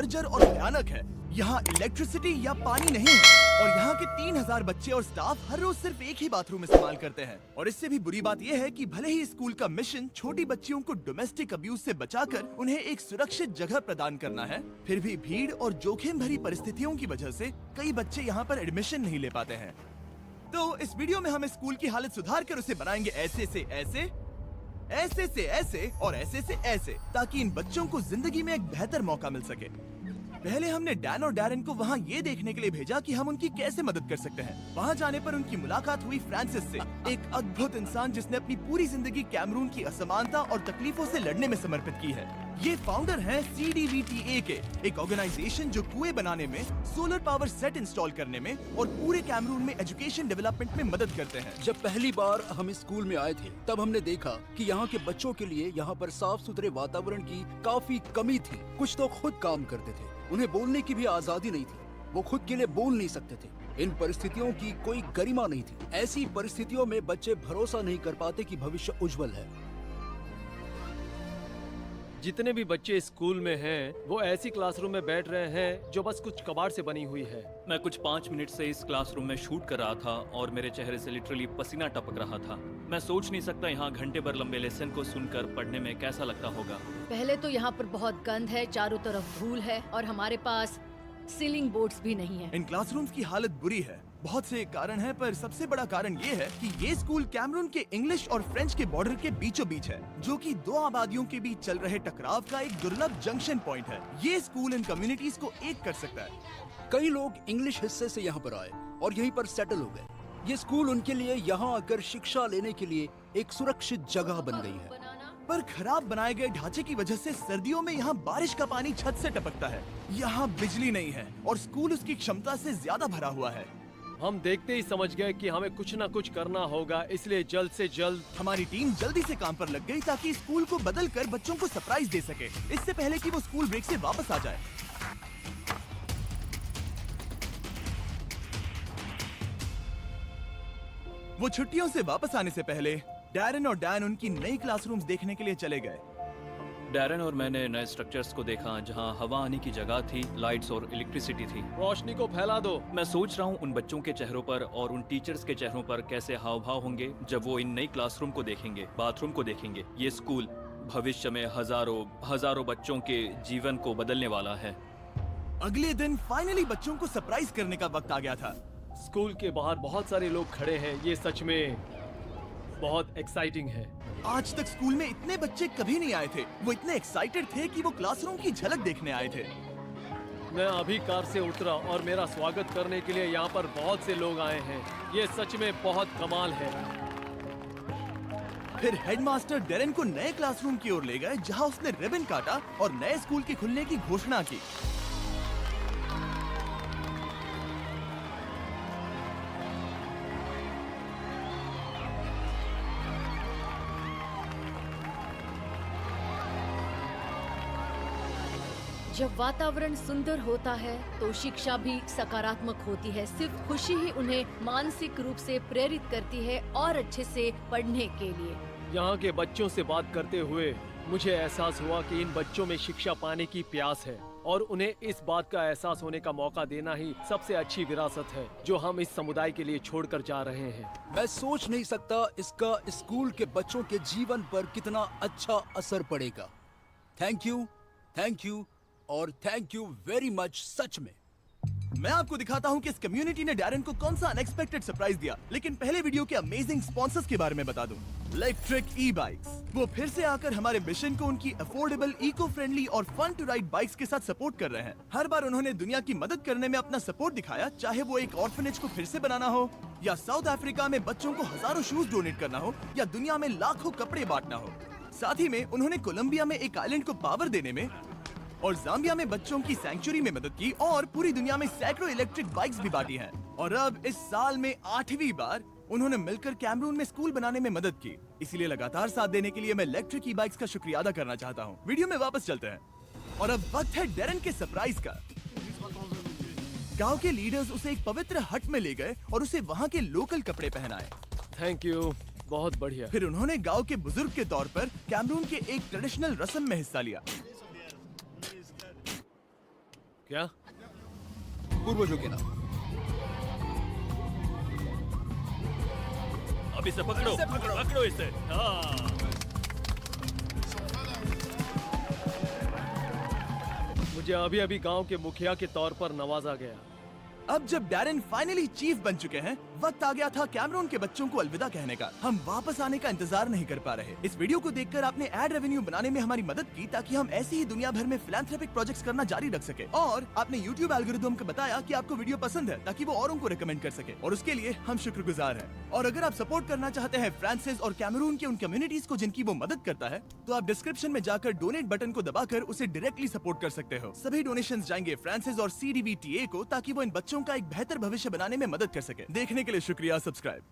जर्जर और भयानक है। यहाँ इलेक्ट्रिसिटी या पानी नहीं है और यहाँ के 3000 बच्चे और स्टाफ हर रोज सिर्फ एक ही बाथरूम इस्तेमाल करते हैं। और इससे भी बुरी बात यह है कि भले ही स्कूल का मिशन छोटी बच्चियों को डोमेस्टिक अब्यूज से बचाकर उन्हें एक सुरक्षित जगह प्रदान करना है, फिर भी भीड़ और जोखिम भरी परिस्थितियों की वजह से कई बच्चे यहाँ पर एडमिशन नहीं ले पाते हैं। तो इस वीडियो में हम स्कूल की हालत सुधार कर उसे बनाएंगे ऐसे से ऐसे और ऐसे से ऐसे, ताकि इन बच्चों को जिंदगी में एक बेहतर मौका मिल सके। पहले हमने डैन और डैरेन को वहाँ ये देखने के लिए भेजा कि हम उनकी कैसे मदद कर सकते हैं। वहाँ जाने पर उनकी मुलाकात हुई फ्रांसिस से, एक अद्भुत इंसान जिसने अपनी पूरी जिंदगी कैमरून की असमानता और तकलीफों से लड़ने में समर्पित की है। ये फाउंडर हैं CDVTA के, एक ऑर्गेनाइजेशन जो कुएं बनाने में, सोलर पावर सेट इंस्टॉल करने में और पूरे कैमरून में एजुकेशन डेवलपमेंट में मदद करते हैं। जब पहली बार हम इस स्कूल में आए थे तब हमने देखा कि यहाँ के बच्चों के लिए यहाँ पर साफ सुथरे वातावरण की काफी कमी थी। कुछ तो खुद काम करते थे, उन्हें बोलने की भी आजादी नहीं थी, वो खुद के लिए बोल नहीं सकते थे। इन परिस्थितियों की कोई गरिमा नहीं थी। ऐसी परिस्थितियों में बच्चे भरोसा नहीं कर पाते कि भविष्य उज्जवल है। जितने भी बच्चे स्कूल में हैं, वो ऐसी क्लासरूम में बैठ रहे हैं जो बस कुछ कबाड़ से बनी हुई है। मैं कुछ 5 मिनट से इस क्लासरूम में शूट कर रहा था और मेरे चेहरे से लिटरली पसीना टपक रहा था। मैं सोच नहीं सकता यहाँ घंटे भर लंबे लेसन को सुनकर पढ़ने में कैसा लगता होगा। पहले तो यहाँ पर बहुत गंद है, चारों तरफ धूल है और हमारे पास सीलिंग बोर्ड्स भी नहीं है। इन क्लासरूम्स की हालत बुरी है। बहुत से कारण हैं, पर सबसे बड़ा कारण ये है कि ये स्कूल कैमरून के इंग्लिश और फ्रेंच के बॉर्डर के बीचों बीच है, जो कि दो आबादियों के बीच चल रहे टकराव का एक दुर्लभ जंक्शन पॉइंट है। ये स्कूल इन कम्युनिटीज को एक कर सकता है। कई लोग इंग्लिश हिस्से से यहाँ पर आए और यहीं पर सेटल हो गए। ये स्कूल उनके लिए यहाँ आकर शिक्षा लेने के लिए एक सुरक्षित जगह बन गई है। पर खराब बनाए गए ढांचे की वजह से सर्दियों में यहाँ बारिश का पानी छत से टपकता है। यहाँ बिजली नहीं है और स्कूल उसकी क्षमता से ज्यादा भरा हुआ है। हम देखते ही समझ गए कि हमें कुछ न कुछ करना होगा, इसलिए जल्द से जल्द हमारी टीम जल्दी से काम पर लग गई ताकि स्कूल को बदल कर बच्चों को सरप्राइज दे सके, इससे पहले कि वो स्कूल ब्रेक से वापस आ जाए। वो छुट्टियों से वापस आने से पहले डैरेन और डैन उनकी नई क्लासरूम्स देखने के लिए चले गए। डैरेन और मैंने नए स्ट्रक्चर्स को देखा जहाँ हवा आने की जगह थी, लाइट्स और इलेक्ट्रिसिटी थी। रोशनी को फैला दो। मैं सोच रहा हूँ उन बच्चों के चेहरों पर और उन टीचर्स के चेहरों पर कैसे हाव भाव होंगे जब वो इन नई क्लासरूम को देखेंगे, बाथरूम को देखेंगे। ये स्कूल भविष्य में हजारों बच्चों के जीवन को बदलने वाला है। अगले दिन फाइनली बच्चों को सरप्राइज करने का वक्त आ गया था। स्कूल के बाहर बहुत सारे लोग खड़े हैं। ये सच में बहुत एक्साइटिंग है। आज तक स्कूल में इतने बच्चे कभी नहीं आए थे। वो इतने एक्साइटेड थे कि वो क्लासरूम की झलक देखने आए थे। मैं अभी कार से उतरा और मेरा स्वागत करने के लिए यहाँ पर बहुत से लोग आए हैं। ये सच में बहुत कमाल है। फिर हेडमास्टर डेरेन को नए क्लासरूम की ओर ले गए, जहाँ उसने रिबन काटा और नए स्कूल के खुलने की घोषणा की। जब वातावरण सुंदर होता है तो शिक्षा भी सकारात्मक होती है। सिर्फ खुशी ही उन्हें मानसिक रूप से प्रेरित करती है और अच्छे से पढ़ने के लिए। यहाँ के बच्चों से बात करते हुए मुझे एहसास हुआ कि इन बच्चों में शिक्षा पाने की प्यास है और उन्हें इस बात का एहसास होने का मौका देना ही सबसे अच्छी विरासत है जो हम इस समुदाय के लिए छोड़कर जा रहे हैं। मैं सोच नहीं सकता इसका स्कूल के बच्चों के जीवन पर कितना अच्छा असर पड़ेगा। थैंक यू और थैंक यू वेरी मच। सच में मैं आपको दिखाता हूँ कि इस कम्युनिटी ने डैरेन को कौन सा अनएक्सपेक्टेड सरप्राइज दिया, लेकिन पहले वीडियो के अमेजिंग स्पॉन्सर्स के बारे में बता दूं। इलेक्ट्रिक ई-बाइक्स, वो फिर से आकर हमारे मिशन को उनकी अफोर्डेबल, इको फ्रेंडली और फन टू राइड बाइक्स के साथ सपोर्ट कर रहे हैं। हर बार उन्होंने दुनिया की मदद करने में अपना सपोर्ट दिखाया, चाहे वो एक ऑर्फनेज को फिर से बनाना हो, या साउथ अफ्रीका में बच्चों को हजारों शूज डोनेट करना हो, या दुनिया में लाखों कपड़े बांटना हो। साथ ही में उन्होंने कोलंबिया में एक आइलैंड को पावर देने में और जाम्बिया में बच्चों की सैंक्चुरी में मदद की और पूरी दुनिया में सैकड़ों इलेक्ट्रिक बाइक्स भी बांटी हैं। और अब इस साल में 8वीं बार उन्होंने मिलकर कैमरून में स्कूल बनाने में मदद की। इसलिए लगातार साथ देने के लिए मैं इलेक्ट्रिक ई बाइक्स का शुक्रिया अदा करना चाहता हूँ। वीडियो में वापस चलते हैं और अब वक्त है डेरेन के सरप्राइज का। गांव के लीडर्स उसे एक पवित्र हट में ले गए और उसे वहाँ के लोकल कपड़े पहनाए। थैंक यू, बहुत बढ़िया। फिर उन्होंने गांव के बुजुर्ग के तौर पर कैमरून के एक ट्रेडिशनल रस्म में हिस्सा लिया। क्या? पूर्वजों के नाम। अब इसे पकड़ो, पकड़ो इसे। हाँ। मुझे अभी अभी गांव के मुखिया के तौर पर नवाजा गया। अब जब डैरेन फाइनली चीफ बन चुके हैं, वक्त आ गया था कैमरून के बच्चों को अलविदा कहने का। हम वापस आने का इंतजार नहीं कर पा रहे। इस वीडियो को देखकर आपने एड रेवेन्यू बनाने में हमारी मदद की ताकि हम ऐसे ही दुनिया भर में फिलैंथ्रोपिक प्रोजेक्ट्स करना जारी रख सके। और आपने यूट्यूब एल्गोरिथम को बताया कि आपको वीडियो पसंद है ताकि वो औरों को रिकमेंड कर सके, और उसके लिए हम शुक्रगुजार हैं। और अगर आप सपोर्ट करना चाहते हैं फ्रांसिस और कैमरून के उन कम्युनिटीज को जिनकी वो मदद करता है, तो आप डिस्क्रिप्शन में जाकर डोनेट बटन को दबाकर उसे डायरेक्टली सपोर्ट कर सकते हो। सभी डोनेशंस जाएंगे फ्रांसिस और CDVTA को ताकि वो इन बच्चों का एक बेहतर भविष्य बनाने में मदद कर सके। देखने के लिए शुक्रिया। सब्सक्राइब।